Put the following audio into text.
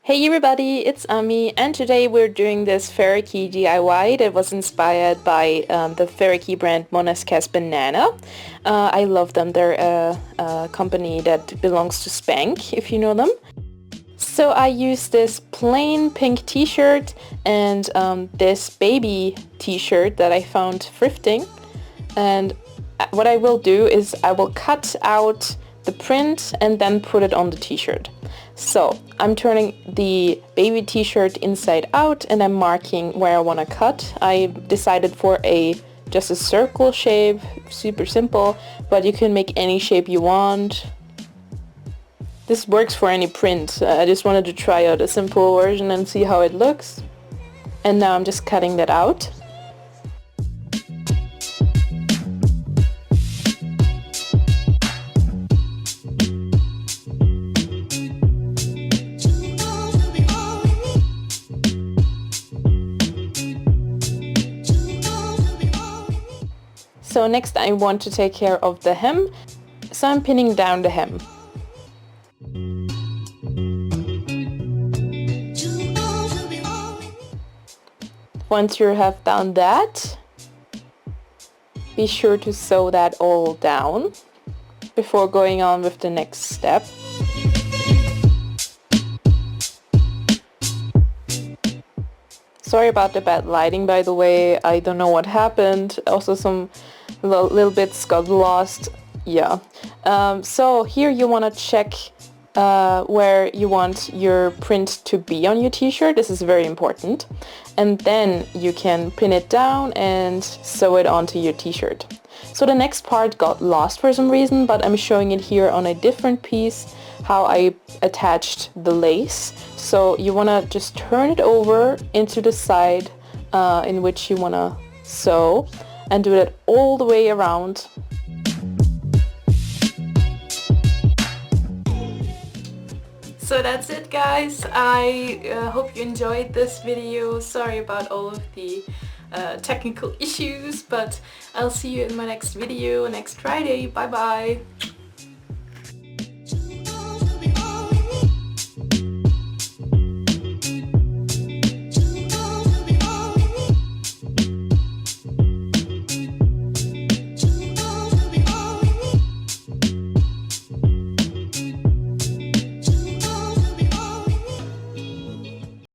Hey everybody, it's Ami, and today we're doing this fairy key DIY that was inspired by the fairy key brand Monasca's Banana. I love them. They're a company that belongs to Spank, if you know them. So I used this plain pink t-shirt and this baby t-shirt that I found thrifting. And what I will do is I will cut out the print and then put it on the t-shirt. So I'm turning the baby t-shirt inside out and I'm marking where I want to cut. I decided for just a circle shape, super simple, but you can make any shape you want. This works for any print. I just wanted to try out a simple version and see how it looks. And now I'm just cutting that out. So next I want to take care of the hem, so I'm pinning down the hem. Once you have done that, be sure to sew that all down before going on with the next step. Sorry about the bad lighting, by the way. I don't know what happened. Also some little bits got lost. Yeah. So here you want to check where you want your print to be on your t-shirt. This is very important. And then you can pin it down and sew it onto your t-shirt. So the next part got lost for some reason, but I'm showing it here on a different piece, how I attached the lace. So you want to just turn it over into the side in which you want to sew and do it all the way around. So that's it, guys. I hope you enjoyed this video. Sorry about all of the technical issues, but I'll see you in my next video next Friday. Bye bye!